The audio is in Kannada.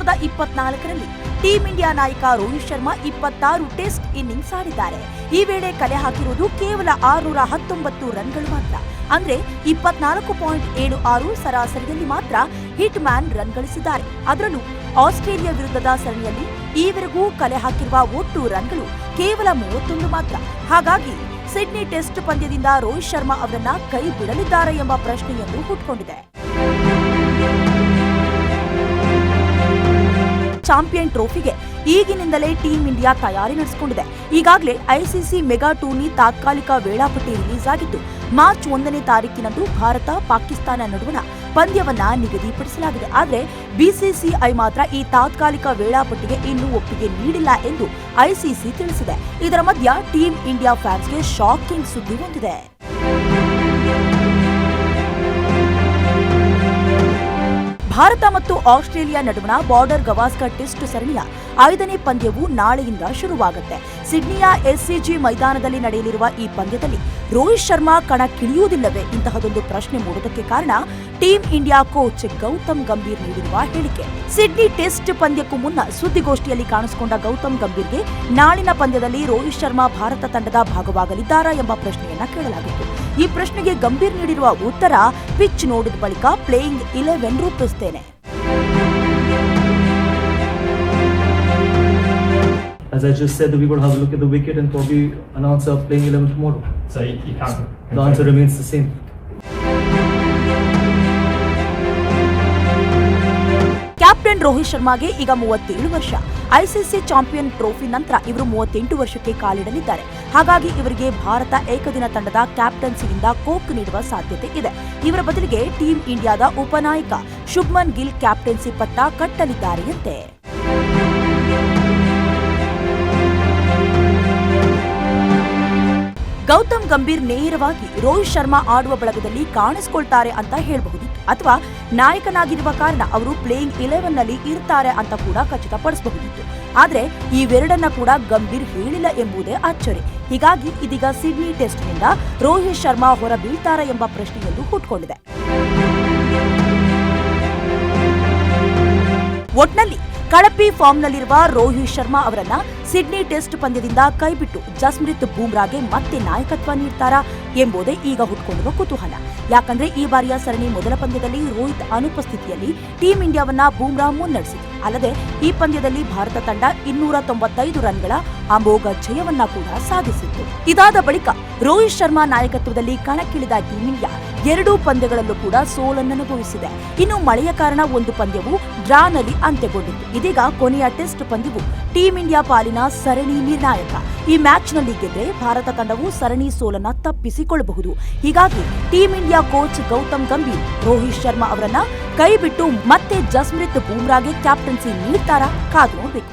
2024ರಲ್ಲಿ ಟೀಂ ಇಂಡಿಯಾ ನಾಯಕ ರೋಹಿತ್ ಶರ್ಮಾ 26 ಟೆಸ್ಟ್ ಇನ್ನಿಂಗ್ಸ್ ಆಡಿದ್ದಾರೆ. ಈ ವೇಳೆ ಕಲೆ ಹಾಕಿರುವುದು ಕೇವಲ 619 ರನ್ಗಳು ಮಾತ್ರ. ಅಂದ್ರೆ 24.76 ಸರಾಸರಿಯಲ್ಲಿ ಮಾತ್ರ ಹಿಟ್ ಮ್ಯಾನ್ ರನ್ ಗಳಿಸಿದ್ದಾರೆ. ಅದರಲ್ಲೂ ಆಸ್ಟ್ರೇಲಿಯಾ ವಿರುದ್ಧದ ಸರಣಿಯಲ್ಲಿ ಈವರೆಗೂ ಕಲೆ ಹಾಕಿರುವ ಒಟ್ಟು ರನ್ಗಳು ಕೇವಲ 31 ಮಾತ್ರ. ಹಾಗಾಗಿ ಸಿಡ್ನಿ ಟೆಸ್ಟ್ ಪಂದ್ಯದಿಂದ ರೋಹಿತ್ ಶರ್ಮಾ ಅವರನ್ನ ಕೈ ಬಿಡಲಿದ್ದಾರೆ ಎಂಬ ಪ್ರಶ್ನೆಯೊಂದು ಹುಟ್ಟುಕೊಂಡಿದೆ. ಚಾಂಪಿಯನ್ ಟ್ರೋಫಿಗೆ ಈಗಿನಿಂದಲೇ ಟೀಂ ಇಂಡಿಯಾ ತಯಾರಿ ನಡೆಸಿಕೊಂಡಿದೆ. ಈಗಾಗಲೇ ಐಸಿಸಿ ಮೆಗಾ ಟೂರ್ನಿ ತಾತ್ಕಾಲಿಕ ವೇಳಾಪಟ್ಟಿ ರಿಲೀಸ್ ಆಗಿದ್ದು, ಮಾರ್ಚ್ 1ನೇ ತಾರೀಕಿನಂದು ಭಾರತ ಪಾಕಿಸ್ತಾನ ನಡುವಣ ಪಂದ್ಯವನ್ನ ನಿಗದಿಪಡಿಸಲಾಗಿದೆ. ಆದರೆ ಬಿಸಿಸಿಐ ಮಾತ್ರ ಈ ತಾತ್ಕಾಲಿಕ ವೇಳಾಪಟ್ಟಿಗೆ ಇನ್ನೂ ಒಪ್ಪಿಗೆ ನೀಡಿಲ್ಲ ಎಂದು ಐಸಿಸಿ ತಿಳಿಸಿದೆ. ಇದರ ಮಧ್ಯ ಟೀಂ ಇಂಡಿಯಾ ಫ್ಯಾನ್ಸ್ಗೆ ಶಾಕಿಂಗ್ ಸುದ್ದಿ ಹೊಂದಿದೆ. ಭಾರತ ಮತ್ತು ಆಸ್ಟ್ರೇಲಿಯಾ ನಡುವಣ ಬಾರ್ಡರ್ ಗವಾಸ್ಕರ್ ಟೆಸ್ಟ್ ಸರಣಿಯ 5ನೇ ಪಂದ್ಯವು ನಾಳೆಯಿಂದ ಶುರುವಾಗುತ್ತೆ. ಸಿಡ್ನಿಯ ಎಸ್ಸಿಜಿ ಮೈದಾನದಲ್ಲಿ ನಡೆಯಲಿರುವ ಈ ಪಂದ್ಯದಲ್ಲಿ ರೋಹಿತ್ ಶರ್ಮಾ ಕಣಕ್ಕಿಳಿಯುವುದಿಲ್ಲವೇ? ಇಂತಹದೊಂದು ಪ್ರಶ್ನೆ ಮೂಡುವುದಕ್ಕೆ ಕಾರಣ team India coach Gautam Gambhir ನೀಡಿರುವ ಹೇಳಿಕೆ. ಸಿಡ್ನಿ ಟೆಸ್ಟ್ ಪಂದ್ಯಕ್ಕೂ ಮುನ್ನ ಸುದ್ದಿಗೋಷ್ಠಿಯಲ್ಲಿ ಕಾಣಿಸಿಕೊಂಡ ಗೌತಮ್ ಗಂಭೀರ್ಗೆ ನಾಳಿನ ಪಂದ್ಯದಲ್ಲಿ ರೋಹಿತ್ ಶರ್ಮಾ ಭಾರತ ತಂಡದ ಭಾಗವಾಗಲಿದ್ದಾರಾ ಎಂಬ ಪ್ರಶ್ನೆಯನ್ನ ಕೇಳಲಾಗಿತ್ತು. ಈ ಪ್ರಶ್ನೆಗೆ ಗಂಭೀರ್ ನೀಡಿರುವ ಉತ್ತರ, ಪಿಚ್ ನೋಡಿದ ಬಳಿಕ playing 11 ರೂಪಿಸುತ್ತೇನೆ. As I just said, we will have a look at the wicket and probably announce our playing 11 tomorrow. So you can't. The answer remains the same. Captain Rohit ಶರ್ಮಾಗೆ ಈಗ 37 ವರ್ಷ. ಐಸಿಸಿ ಚಾಂಪಿಯನ್ ಟ್ರೋಫಿ ನಂತರ ಇವರು 38 ವರ್ಷಕ್ಕೆ ಕಾಲಿಡಲಿದ್ದಾರೆ. ಹಾಗಾಗಿ ಇವರಿಗೆ ಭಾರತ ಏಕದಿನ ತಂಡದ ಕ್ಯಾಪ್ಟನ್ಸಿಯಿಂದ ಕೋಕ್ ನೀಡುವ ಸಾಧ್ಯತೆ ಇದೆ. ಇವರ ಬದಲಿಗೆ ಟೀಂ ಇಂಡಿಯಾದ ಉಪನಾಯಕ ಶುಭ್ಮನ್ ಗಿಲ್ ಕ್ಯಾಪ್ಟನ್ಸಿ ಪಟ್ಟ ಕಟ್ಟಲಿದ್ದಾರೆಯಂತೆ. ಗೌತಮ್ ಗಂಭೀರ್ ನೇರವಾಗಿ ರೋಹಿತ್ ಶರ್ಮಾ ಆಡುವ ಬಳಗದಲ್ಲಿ ಕಾಣಿಸಿಕೊಳ್ತಾರೆ ಅಂತ ಹೇಳಬಹುದಿತ್ತು, ಅಥವಾ ನಾಯಕನಾಗಿರುವ ಕಾರಣ ಅವರು ಪ್ಲೇಯಿಂಗ್ 11ನಲ್ಲಿ ಇರ್ತಾರೆ ಅಂತ ಕೂಡ ಖಚಿತಪಡಿಸಬಹುದಿತ್ತು. ಆದ್ರೆ ಇವೆರಡನ್ನ ಕೂಡ ಗಂಭೀರ್ ಹೇಳಿಲ್ಲ ಎಂಬುದೇ ಅಚ್ಚರಿ. ಹೀಗಾಗಿ ಇದೀಗ ಸಿಡ್ನಿ ಟೆಸ್ಟ್ನಿಂದ ರೋಹಿತ್ ಶರ್ಮಾ ಹೊರ ಬೀಳ್ತಾರೆ ಎಂಬ ಪ್ರಶ್ನೆಯೊಂದು ಹುಟ್ಟುಕೊಂಡಿದೆ. ಒಟ್ನಲ್ಲಿ ಕಳಪೆ ಫಾರ್ಮ್ನಲ್ಲಿರುವ ರೋಹಿತ್ ಶರ್ಮಾ ಅವರನ್ನ ಸಿಡ್ನಿ ಟೆಸ್ಟ್ ಪಂದ್ಯದಿಂದ ಕೈಬಿಟ್ಟು ಜಸ್ಪ್ರೀತ್ ಬೂಮ್ರಾಗೆ ಮತ್ತೆ ನಾಯಕತ್ವ ನೀಡ್ತಾರಾ ಎಂಬುದೇ ಈಗ ಹುಟ್ಟುಕೊಂಡಿರುವ ಕುತೂಹಲ. ಯಾಕಂದ್ರೆ ಈ ಬಾರಿಯ ಸರಣಿ ಮೊದಲ ಪಂದ್ಯದಲ್ಲಿ ರೋಹಿತ್ ಅನುಪಸ್ಥಿತಿಯಲ್ಲಿ ಟೀಂ ಇಂಡಿಯಾವನ್ನ ಬೂಮ್ರಾ ಮುನ್ನಡೆಸಿತು. ಅಲ್ಲದೆ ಈ ಪಂದ್ಯದಲ್ಲಿ ಭಾರತ ತಂಡ 295 ರನ್ಗಳ ಅಮೋಘ ಜಯವನ್ನ ಕೂಡ ಸಾಧಿಸಿತ್ತು. ಇದಾದ ಬಳಿಕ ರೋಹಿತ್ ಶರ್ಮಾ ನಾಯಕತ್ವದಲ್ಲಿ ಕಣಕ್ಕಿಳಿದ ಟೀಂ ಇಂಡಿಯಾ 2 ಪಂದ್ಯಗಳಲ್ಲೂ ಕೂಡ ಸೋಲನ್ನನುಭವಿಸಿದೆ. ಇನ್ನು ಮಳೆಯ ಕಾರಣ ಒಂದು ಪಂದ್ಯವು ಡ್ರಾನಲ್ಲಿ ಅಂತ್ಯಗೊಂಡಿತ್ತು. ಇದೀಗ ಕೊನೆಯ ಟೆಸ್ಟ್ ಪಂದ್ಯವು ಟೀಂ ಇಂಡಿಯಾ ಪಾಲಿನ ಸರಣಿ ನಿರ್ಣಾಯಕ. ಈ ಮ್ಯಾಚ್ನಲ್ಲಿ ಗೆದ್ರೆ ಭಾರತ ತಂಡವು ಸರಣಿ ಸೋಲನ್ನ ತಪ್ಪಿಸಿಕೊಳ್ಳಬಹುದು. ಹೀಗಾಗಿ team India coach Gautam Gambhir Rohit Sharma ಅವರನ್ನ ಕೈಬಿಟ್ಟು ಮತ್ತೆ ಜಸ್ಪ್ರೀತ್ ಬೂಮ್ರಾಗೆ ಕ್ಯಾಪ್ಟನ್ಸಿ ನೀಡ್ತಾರಾ? ಕಾದು ನೋಡಬೇಕು.